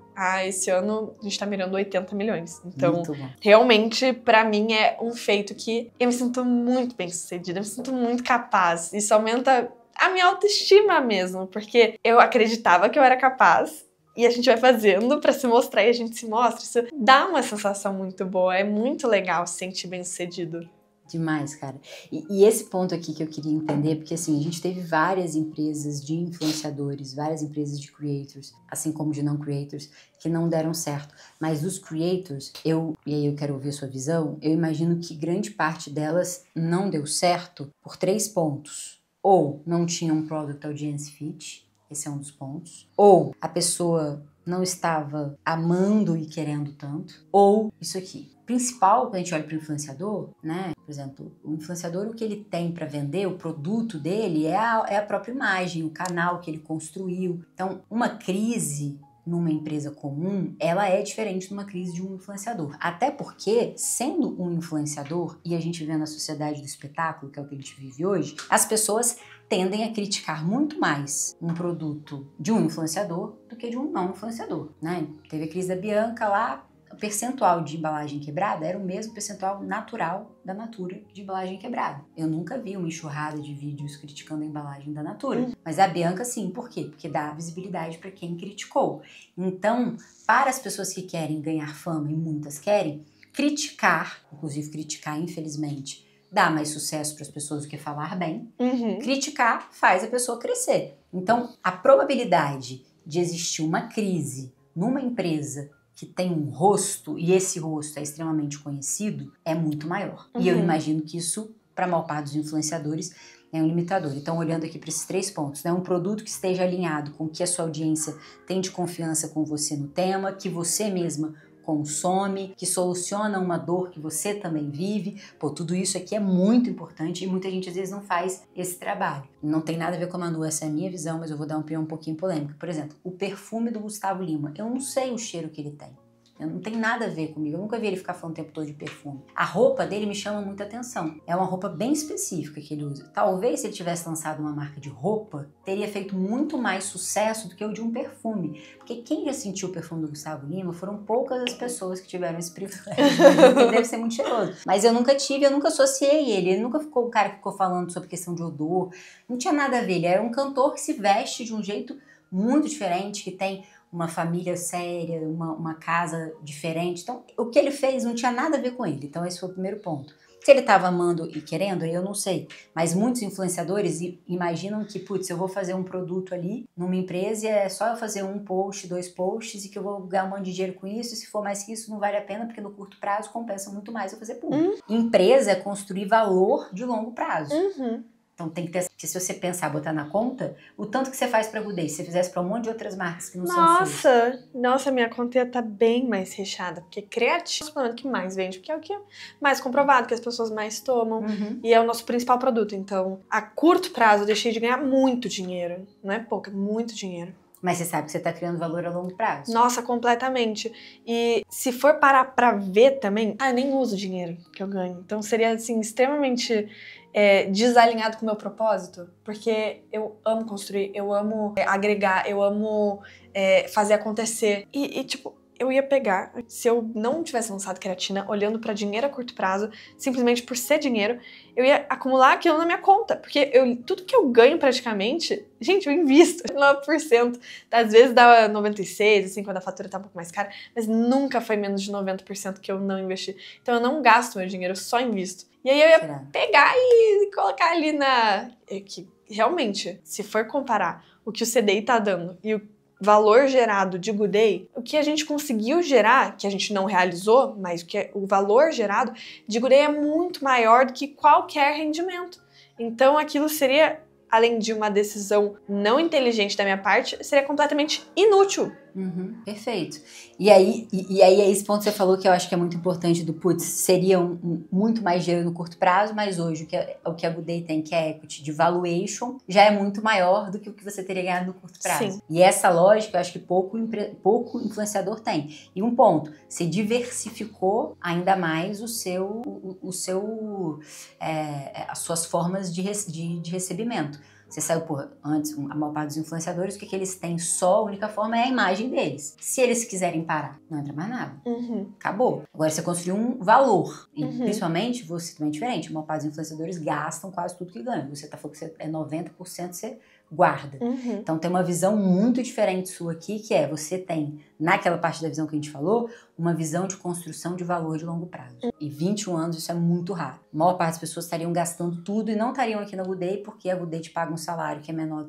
esse ano a gente tá mirando 80 milhões. Então, realmente, pra mim, é um feito que eu me sinto muito bem-sucedida, eu me sinto muito capaz. Isso aumenta a minha autoestima mesmo, porque eu acreditava que eu era capaz e a gente vai fazendo pra se mostrar e a gente se mostra. Isso dá uma sensação muito boa, é muito legal se sentir bem-sucedido. Demais, cara. E esse ponto aqui que eu queria entender, porque assim, a gente teve várias empresas de influenciadores, várias empresas de creators, assim como de não creators, que não deram certo. Mas os creators, e aí eu quero ouvir a sua visão, eu imagino que grande parte delas não deu certo por 3 pontos. Ou não tinha um Product Audience Fit, esse é um dos pontos. Ou a pessoa não estava amando e querendo tanto. Ou isso aqui. Principal, quando a gente olha para o influenciador, né? Por exemplo, o influenciador, o que ele tem para vender, o produto dele é a própria imagem, o canal que ele construiu. Então, uma crise numa empresa comum, ela é diferente de uma crise de um influenciador. Até porque, sendo um influenciador, e a gente vê na sociedade do espetáculo, que é o que a gente vive hoje, as pessoas tendem a criticar muito mais um produto de um influenciador do que de um não influenciador, né? Teve a crise da Bianca lá, o percentual de embalagem quebrada era o mesmo percentual natural da Natura de embalagem quebrada. Eu nunca vi uma enxurrada de vídeos criticando a embalagem da Natura. Mas a Bianca sim, por quê? Porque dá visibilidade para quem criticou. Então, para as pessoas que querem ganhar fama, e muitas querem, criticar, inclusive criticar infelizmente, dá mais sucesso para as pessoas do que falar bem. Criticar faz a pessoa crescer. Então, a probabilidade de existir uma crise numa empresa que tem um rosto, e esse rosto é extremamente conhecido, é muito maior. E eu imagino que isso, para a maior parte dos influenciadores, é um limitador. Então, olhando aqui para esses 3 pontos, né? Um produto que esteja alinhado com o que a sua audiência tem de confiança com você no tema, que você mesma consome, que soluciona uma dor que você também vive. Pô, tudo isso aqui é muito importante e muita gente às vezes não faz esse trabalho. Não tem nada a ver com a Manu, essa é a minha visão, mas eu vou dar uma opinião um pouquinho polêmica. Por exemplo, o perfume do Gustavo Lima, eu não sei o cheiro que ele tem. Não tem nada a ver comigo, eu nunca vi ele ficar falando o tempo todo de perfume. A roupa dele me chama muita atenção. É uma roupa bem específica que ele usa. Talvez se ele tivesse lançado uma marca de roupa, teria feito muito mais sucesso do que o de um perfume. Porque quem já sentiu o perfume do Gustavo Lima foram poucas as pessoas que tiveram esse privilégio. Ele deve ser muito cheiroso. Mas eu nunca tive, eu nunca associei ele. Ele nunca ficou o cara que ficou falando sobre questão de odor. Não tinha nada a ver. Ele era um cantor que se veste de um jeito muito diferente, que tem uma família séria, uma casa diferente. Então, o que ele fez não tinha nada a ver com ele. Então, esse foi o primeiro ponto. Se ele estava amando e querendo, eu não sei. Mas muitos influenciadores imaginam que, putz, eu vou fazer um produto ali numa empresa e é só eu fazer 1 post, 2 posts e que eu vou ganhar um monte de dinheiro com isso. E se for mais que isso, não vale a pena, porque no curto prazo compensa muito mais eu fazer público. Empresa é construir valor de longo prazo. Então tem que ter, porque se você pensar, botar na conta, o tanto que você faz pra Good Day, se você fizesse pra um monte de outras marcas que não são suas. Nossa, minha conta ia estar bem mais recheada, porque criativo é o que mais vende, porque é o que é mais comprovado, que as pessoas mais tomam, e é o nosso principal produto. Então, a curto prazo, eu deixei de ganhar muito dinheiro. Não é pouco, é muito dinheiro. Mas você sabe que você tá criando valor a longo prazo. Nossa, completamente. E se for parar pra ver também, eu nem uso o dinheiro que eu ganho. Então seria, assim, extremamente desalinhado com o meu propósito. Porque eu amo construir, eu amo agregar, eu amo fazer acontecer. E, tipo, eu ia pegar, se eu não tivesse lançado creatina, olhando pra dinheiro a curto prazo, simplesmente por ser dinheiro, eu ia acumular aquilo na minha conta. Porque tudo que eu ganho praticamente, gente, eu invisto 9%. Às vezes dá 96%, assim, quando a fatura tá um pouco mais cara, mas nunca foi menos de 90% que eu não investi. Então eu não gasto meu dinheiro, eu só invisto. E aí eu ia pegar e colocar ali que realmente, se for comparar o que o CDI tá dando e o valor gerado de Good Day, o que a gente conseguiu gerar, que a gente não realizou, mas o valor gerado de Good Day é muito maior do que qualquer rendimento. Então aquilo seria, além de uma decisão não inteligente da minha parte, seria completamente inútil. Perfeito. E aí é esse ponto que você falou que eu acho que é muito importante seria muito mais dinheiro no curto prazo, mas hoje o que a Good Day tem, que é equity de valuation, já é muito maior do que o que você teria ganhado no curto prazo. Sim. E essa lógica eu acho que pouco influenciador tem. E um ponto, você diversificou ainda mais as suas formas de recebimento. Você saiu antes, a maior parte dos influenciadores, o que eles têm só, a única forma é a imagem deles. Se eles quiserem parar, não entra mais nada. Acabou. Agora você construiu um valor. E principalmente, você também é diferente. A maior parte dos influenciadores gastam quase tudo que ganham. Você tá falando que é 90%, você guarda. Então tem uma visão muito diferente sua aqui, que você tem, naquela parte da visão que a gente falou, uma visão de construção de valor de longo prazo. E 21 anos isso é muito raro. A maior parte das pessoas estariam gastando tudo e não estariam aqui na Good Day porque a Good Day te paga um salário que é menor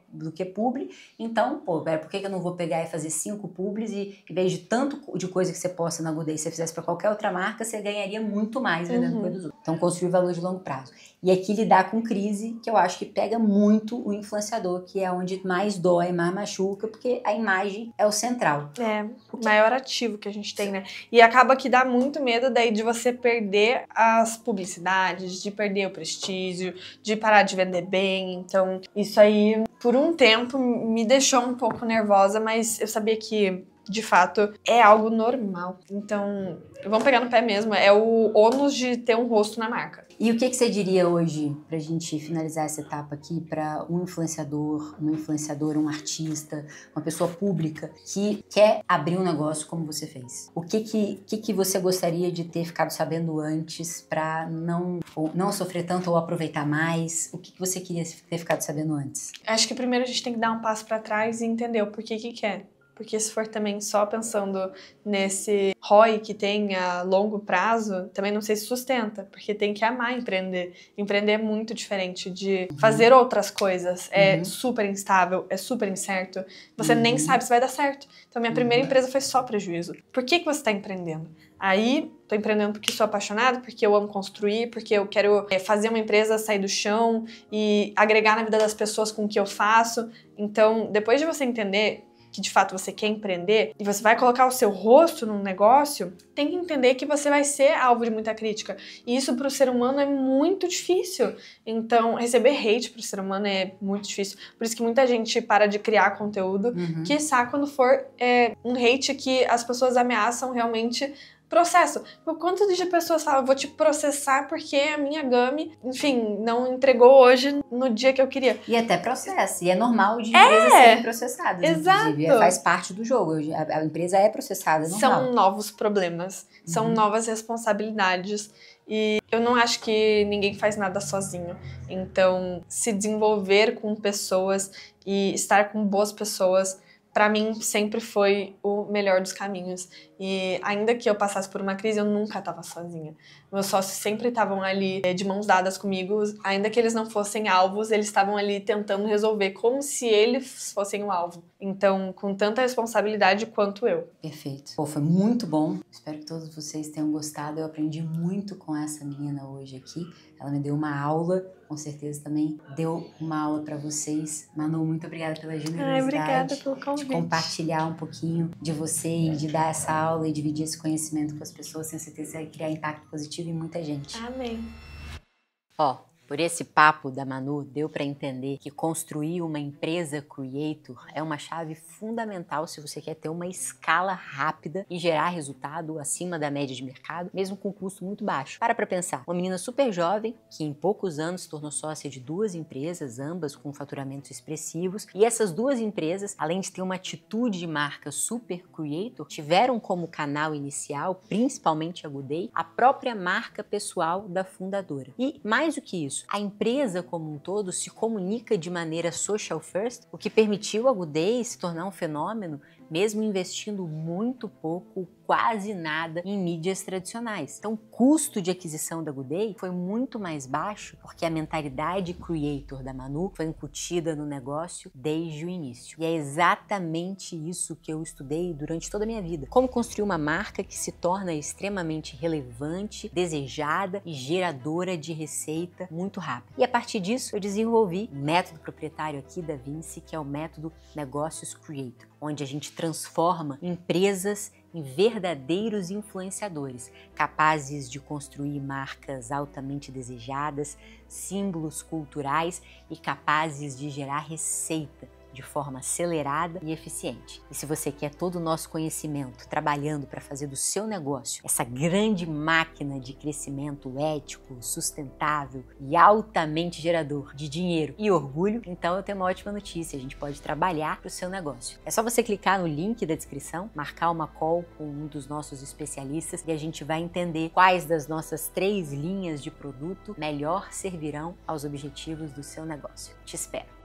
do que publi. Então, por que eu não vou pegar e fazer 5 publis e em vez de tanto de coisa que você posta na Good Day, se você fizesse para qualquer outra marca, você ganharia muito mais vendendo coisa dos outros. Então, construir valor de longo prazo. E aqui lidar com crise, que eu acho que pega muito o influenciador, que é onde mais dói, mais machuca, porque a imagem é o central. É, o maior ativo que a gente tem, né? E acaba que dá muito medo daí de você perder as publicidades, de perder o prestígio, de parar de vender bem. Então, isso aí, por um tempo, me deixou um pouco nervosa, mas eu sabia que, de fato, é algo normal. Então, vamos pegar no pé mesmo. É o ônus de ter um rosto na marca. E o que você diria hoje, pra gente finalizar essa etapa aqui, para um influenciador, uma influenciadora, um artista, uma pessoa pública que quer abrir um negócio como você fez? O que você gostaria de ter ficado sabendo antes para não sofrer tanto ou aproveitar mais? O que você queria ter ficado sabendo antes? Acho que primeiro a gente tem que dar um passo para trás e entender o porquê que quer. Porque se for também só pensando nesse ROI que tem a longo prazo, também não sei se sustenta, porque tem que amar empreender. Empreender é muito diferente de fazer outras coisas. É super instável, é super incerto. Você nem sabe se vai dar certo. Então, minha primeira empresa foi só prejuízo. Por que você está empreendendo? Aí, tô empreendendo porque sou apaixonada, porque eu amo construir, porque eu quero fazer uma empresa sair do chão e agregar na vida das pessoas com o que eu faço. Então, depois de você entender que de fato você quer empreender e você vai colocar o seu rosto num negócio, tem que entender que você vai ser alvo de muita crítica. E isso pro ser humano é muito difícil. Então, receber hate pro ser humano é muito difícil. Por isso que muita gente para de criar conteúdo, quiçá quando for um hate que as pessoas ameaçam realmente processo. Por quanto de pessoas falam, vou te processar porque a minha Gami, enfim, não entregou hoje no dia que eu queria. E até processo. E é normal de empresas serem processadas, exato. Inclusive. Faz parte do jogo. A empresa é processada, é normal. São novos problemas. São novas responsabilidades. E eu não acho que ninguém faz nada sozinho. Então, se desenvolver com pessoas e estar com boas pessoas, pra mim, sempre foi o melhor dos caminhos. E ainda que eu passasse por uma crise, eu nunca estava sozinha. Meus sócios sempre estavam ali de mãos dadas comigo. Ainda que eles não fossem alvos, eles estavam ali tentando resolver, como se eles fossem o alvo. Então, com tanta responsabilidade quanto eu. Perfeito. Pô, foi muito bom. Espero que todos vocês tenham gostado. Eu aprendi muito com essa menina hoje aqui. ela me deu uma aula, com certeza também deu uma aula para vocês. Manu, muito obrigada pela generosidade. Obrigada pelo convite. De compartilhar um pouquinho de você e de dar essa aula e dividir esse conhecimento com as pessoas. Tenho certeza que vai criar impacto positivo em muita gente. Amém. Por esse papo da Manu, deu para entender que construir uma empresa creator é uma chave fundamental se você quer ter uma escala rápida e gerar resultado acima da média de mercado, mesmo com custo muito baixo. Para pensar, uma menina super jovem que em poucos anos se tornou sócia de 2 empresas, ambas com faturamentos expressivos, e essas 2 empresas, além de ter uma atitude de marca super creator, tiveram como canal inicial, principalmente a Good Day, a própria marca pessoal da fundadora. E mais do que isso, a empresa como um todo se comunica de maneira social first, o que permitiu a Good Day se tornar um fenômeno, mesmo investindo muito pouco, quase nada, em mídias tradicionais. Então, o custo de aquisição da Good Day foi muito mais baixo, porque a mentalidade creator da Manu foi incutida no negócio desde o início. E é exatamente isso que eu estudei durante toda a minha vida. Como construir uma marca que se torna extremamente relevante, desejada e geradora de receita muito rápido. E a partir disso, eu desenvolvi um método proprietário aqui da Vinci, que é o método Negócios Creator, onde a gente transforma empresas em verdadeiros influenciadores, capazes de construir marcas altamente desejadas, símbolos culturais e capazes de gerar receita de forma acelerada e eficiente. E se você quer todo o nosso conhecimento trabalhando para fazer do seu negócio essa grande máquina de crescimento ético, sustentável e altamente gerador de dinheiro e orgulho, então eu tenho uma ótima notícia, a gente pode trabalhar para o seu negócio. É só você clicar no link da descrição, marcar uma call com um dos nossos especialistas e a gente vai entender quais das nossas 3 linhas de produto melhor servirão aos objetivos do seu negócio. Te espero!